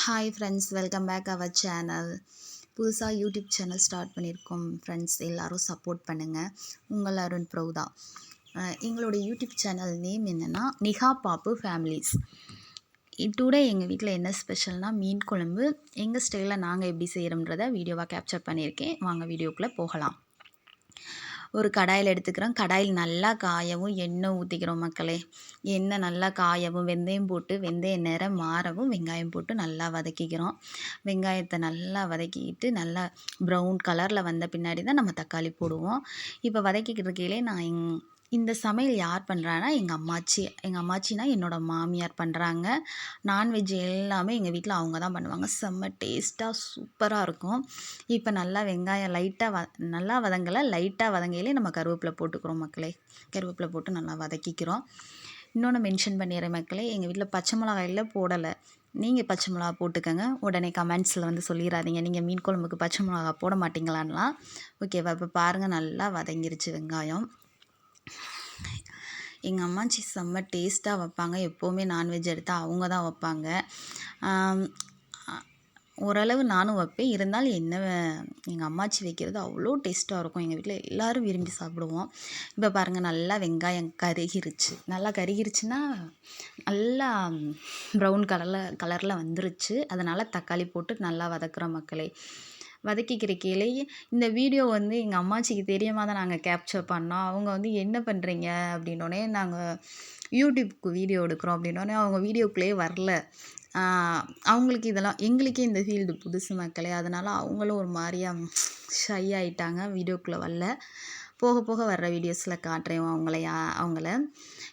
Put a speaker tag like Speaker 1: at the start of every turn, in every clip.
Speaker 1: Hi friends, welcome back our channel. புதுசாக YouTube channel start பண்ணியிருக்கோம் friends. எல்லோரும் support பண்ணுங்கள். உங்கள் அருண் பிரௌதா. எங்களோட யூடியூப் சேனல் நேம் என்னென்னா நிஹா பாப்பு ஃபேமிலிஸ். டுடே எங்கள் வீட்டில் என்ன ஸ்பெஷல்னால் மீன் குழம்பு. எங்கள் ஸ்டைலில் நாங்கள் எப்படி செய்கிறோன்றதை வீடியோவாக கேப்சர் பண்ணியிருக்கேன். வாங்க வீடியோக்குள்ளே போகலாம். ஒரு கடாயில் எடுத்துக்கிறோம். கடாயில் நல்லா காயவும் எண்ணெய் ஊற்றிக்கிறோம் மக்களே. எண்ணெய் நல்லா காயவும் வெந்தயம் போட்டு வெந்தயம் நிறம் மாறவும் வெங்காயம் போட்டு நல்லா வதக்கிக்கிறோம். வெங்காயத்தை நல்லா வதக்கிக்கிட்டு நல்லா ப்ரௌன் கலரில் வந்த பின்னாடி தான் நம்ம தக்காளி போடுவோம். இப்போ வதக்கிக்கிறதுக்கையிலே நான் இந்த சமையல் யார் பண்ணுறான்னா எங்கள் அம்மாச்சினா என்னோடய மாமியார் பண்ணுறாங்க. நான்வெஜ் எல்லாமே எங்கள் வீட்டில் அவங்க தான் பண்ணுவாங்க. செம்ம டேஸ்ட்டாக சூப்பராக இருக்கும். இப்போ நல்லா வெங்காயம் லைட்டாக நல்லா லைட்டாக வதங்கையிலே நம்ம கருவேப்பிலை போட்டுக்கிறோம் மக்களே. கருவேப்பிலை போட்டு நல்லா வதக்கிக்கிறோம். இன்னொன்று மென்ஷன் பண்ணிடுறேன் மக்களே, எங்கள் வீட்டில் பச்சை மிளகாயில் போடலை. நீங்கள் பச்சை மிளகா போட்டுக்கோங்க. உடனே கமெண்ட்ஸில் வந்து சொல்லிடாதீங்க நீங்கள் மீன் குழம்புக்கு பச்சை மிளகா போட மாட்டிங்களான்லாம். ஓகேவா? இப்போ பாருங்கள் நல்லா வதங்கிருச்சு வெங்காயம். எங்கள் அம்மாச்சி செம்ம டேஸ்ட்டாக வைப்பாங்க. எப்போவுமே நான்வெஜ் எடுத்தால் அவங்க தான் வைப்பாங்க. ஓரளவு நானும் வைப்பேன். இருந்தாலும் எங்கள் அம்மாச்சி வைக்கிறது அவ்வளோ டேஸ்ட்டாக இருக்கும். எங்கள் வீட்டில் எல்லோரும் விரும்பி சாப்பிடுவோம். இப்போ பாருங்கள் நல்லா வெங்காயம் கருகிருச்சு. நல்லா கருகிருச்சுன்னா நல்லா ப்ரௌன் கலரில் வந்துருச்சு. அதனால் தக்காளி போட்டு நல்லா வதக்குறோம் மக்களே. வதக்கிக்கிறக்கையிலே இந்த வீடியோ வந்து எங்கள் அம்மாச்சிக்கு தெரியாமல் தான் நாங்கள் கேப்சர் பண்ணோம். அவங்க வந்து என்ன பண்ணுறீங்க அப்படின்னோடனே நாங்கள் யூடியூப்க்கு வீடியோ எடுக்கிறோம் அப்படின்னோடனே அவங்க வீடியோக்குள்ளேயே வரல. அவங்களுக்கு இதெல்லாம் எங்களுக்கே இந்த ஃபீல்டு புதுசு மக்களே. அதனால் அவங்களும் ஒரு மாதிரியா ஷை ஆகிட்டாங்க. வீடியோக்குள்ளே வரல. போக போக வர்ற வீடியோஸில் காட்டுறேன் அவங்கள.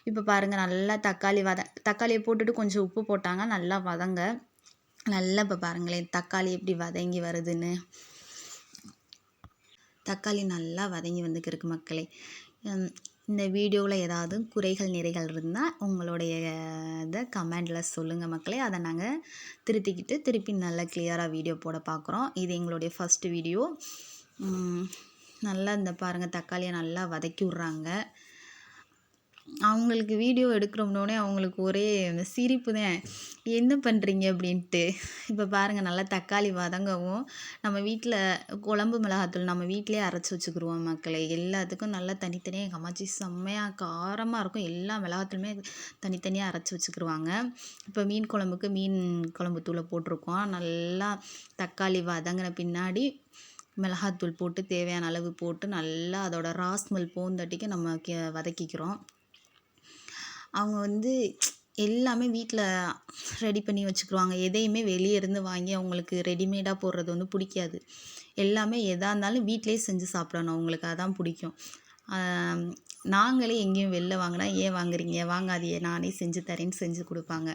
Speaker 1: இப்போ பாருங்கள் நல்லா தக்காளியை போட்டுட்டு கொஞ்சம் உப்பு போட்டாங்க. நல்லா வதங்க. நல்லா இப்போ பாருங்களேன் தக்காளி எப்படி வதங்கி வருதுன்னு. தக்காளி நல்லா வதங்கி வந்துருக்கு மக்களே. இந்த வீடியோவில் ஏதாவது குறைகள் நிறைகள் இருந்தால் உங்களுடைய இதை கமெண்டில் சொல்லுங்கள் மக்களே. அதை நாங்கள் திருத்திக்கிட்டு திருப்பி நல்லா கிளியராக வீடியோ போட பார்க்குறோம். இது எங்களுடைய ஃபஸ்ட்டு வீடியோ. நல்லா இந்த பாருங்கள் தக்காளியை நல்லா வதக்கி விட்றாங்க. அவங்களுக்கு வீடியோ எடுக்கிறோம்னோடனே அவங்களுக்கு ஒரே சிரிப்பு தான். என்ன பண்ணுறீங்க அப்படின்ட்டு. இப்போ பாருங்கள் நல்லா தக்காளி வதங்கவும் நம்ம வீட்டில் குழம்பு மிளகாத்தூள் நம்ம வீட்டிலே அரைச்சி வச்சுக்கிடுவோம் மக்களே. எல்லாத்துக்கும் நல்லா தனித்தனியாக எங்கள் அம்மாச்சி செம்மையாக காரமாக இருக்கும். எல்லா மிளகாத்தூளுமே தனித்தனியாக அரைச்சி வச்சுக்கிடுவாங்க. இப்போ மீன் குழம்புக்கு மீன் குழம்பு தூளை போட்டிருக்கோம். நல்லா தக்காளி வதங்கின பின்னாடி மிளகாத்தூள் போட்டு தேவையான அளவு போட்டு நல்லா அதோட ராஸ்மெல் போந்தட்டிக்கு நம்ம வதக்கிக்கிறோம். அவங்க வந்து எல்லாமே வீட்டில் ரெடி பண்ணி வச்சுக்கிடுவாங்க. எதையுமே வெளியே இருந்து வாங்கி அவங்களுக்கு ரெடிமேடாக போடுறது வந்து பிடிக்காது. எல்லாமே எதாக இருந்தாலும் வீட்டிலே செஞ்சு சாப்பிடணும். அவங்களுக்கு அதான் பிடிக்கும். நாங்களே எங்கேயும் வெளில வாங்கினா ஏன் வாங்குறீங்க, வாங்காதீங்க நானே செஞ்சு தரேன்னு செஞ்சு கொடுப்பாங்க.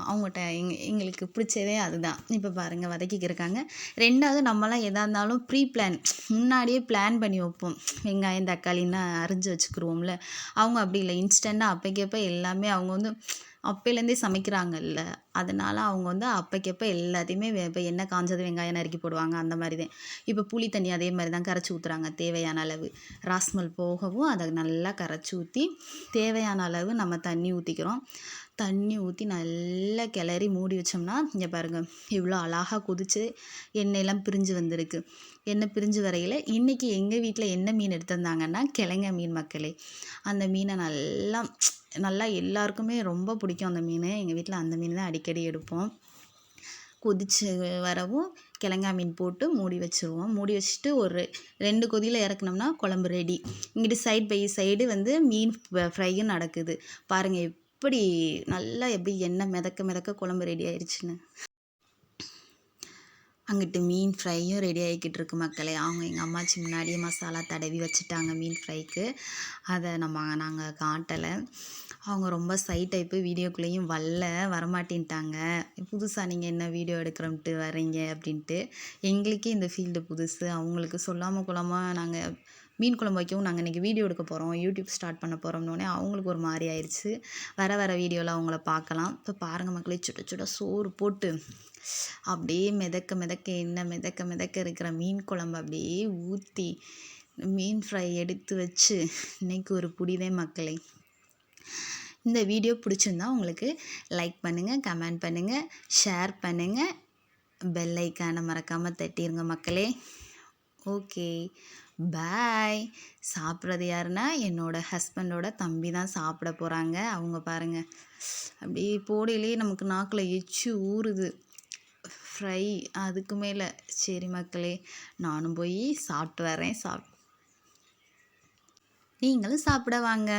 Speaker 1: அவங்ககிட்ட எங்களுக்கு பிடிச்சதே அதுதான். இப்போ பாருங்கள் வதக்கிக்கிருக்காங்க. ரெண்டாவது நம்மலாம் எதாக இருந்தாலும் முன்னாடியே பிளான் பண்ணி வைப்போம். வெங்காயம் தக்காளின்னா அரிஞ்சு வச்சுக்கிருவோம்ல. அவங்க அப்படி இல்லை. இன்ஸ்டண்ட்டாக அப்போக்கப்போ எல்லாமே அவங்க வந்து அப்போலேருந்தே சமைக்கிறாங்கல்ல. அதனால் அவங்க வந்து அப்போக்கப்போ எல்லாத்தையுமே இப்போ எண்ணெய் காஞ்சது வெங்காயம் நறுக்கி போடுவாங்க. அந்த மாதிரி தான். இப்போ புளி தண்ணி அதே மாதிரி தான் கரைச்சி ஊற்றுறாங்க தேவையான அளவு. ராஸ்மல் போகவும் அதை நல்லா கரைச்சி ஊற்றி தேவையான அளவு நம்ம தண்ணி ஊற்றிக்கிறோம். தண்ணி ஊற்றி நல்லா கிளறி மூடி வச்சோம்னா இங்கே பாருங்கள் இவ்வளோ அழகாக கொதித்து எண்ணெயெல்லாம் பிரிஞ்சு வந்திருக்கு. எண்ணெய் பிரிஞ்சு வரையில் இன்றைக்கி எங்கள் வீட்டில் என்ன மீன் எடுத்திருந்தாங்கன்னா கிழங்க மீன் மக்களே. அந்த மீனை நல்லா எல்லாருக்குமே ரொம்ப பிடிக்கும் அந்த மீன். எங்கள் வீட்டில் அந்த மீன் தான் அடிக்கடி எடுப்போம். கொதித்து வரவும் கிழங்கா மீன் போட்டு மூடி வச்சுருவோம். மூடி வச்சுட்டு ஒரு 2 கொதியில் இறக்குனோம்னா குழம்பு ரெடி. இங்கிட்டு சைட் பை சைடு வந்து மீன் ஃப்ரையும் நடக்குது. பாருங்கள் எப்படி எண்ணெய் மிதக்க குழம்பு ரெடி ஆயிடுச்சுன்னு. அங்கிட்டு மீன் ஃப்ரையும் ரெடி ஆகிக்கிட்டு இருக்கு மக்களே. எங்கள் அம்மாச்சி முன்னாடியே மசாலா தடவி வச்சுட்டாங்க மீன் ஃப்ரைக்கு. அதை நாங்கள் காட்டலை. அவங்க ரொம்ப டைப்பு வீடியோக்குள்ளேயும் வரமாட்டேன்ட்டாங்க. புதுசாக நீங்கள் என்ன வீடியோ எடுக்கிறோம்ட்டு வரீங்க அப்படின்ட்டு. எங்களுக்கே இந்த ஃபீல்டு புதுசு. அவங்களுக்கு சொல்லாமல் கொள்ளாமல் நாங்கள் மீன் குழம்பு வைக்கவும் நாங்கள் இன்றைக்கி வீடியோ எடுக்க போகிறோம், யூடியூப் ஸ்டார்ட் பண்ண போகிறோம்னோடனே அவங்களுக்கு ஒரு மாதிரி ஆயிடுச்சு. வர வீடியோவில் அவங்கள பார்க்கலாம். இப்போ பாருங்கள் மக்களே, சுட சோறு போட்டு அப்படியே எண்ணெய் மிதக்க இருக்கிற மீன் குழம்பு அப்படியே ஊற்றி மீன் ஃப்ரை எடுத்து வச்சு இன்றைக்கி ஒரு புடிதே மக்களே. இந்த வீடியோ பிடிச்சிருந்தா உங்களுக்கு லைக் பண்ணுங்கள், கமெண்ட் பண்ணுங்கள், ஷேர் பண்ணுங்கள், பெல் ஐக்கானை மறக்காமல் தட்டிடுங்க மக்களே. ஓகே, பாய். சாப்பிட்றது யாருன்னா என்னோட ஹஸ்பண்டோட தம்பி தான் சாப்பிட போகிறாங்க. அவங்க பாருங்கள் அப்படியே போடையிலே நமக்கு நாக்கில் எச்சி ஊறுது. ஃப்ரை அதுக்கு மேலே. சரி மக்களே, நானும் போய் சாப்பிட்டு வரேன். நீங்களும் சாப்பிட வாங்க.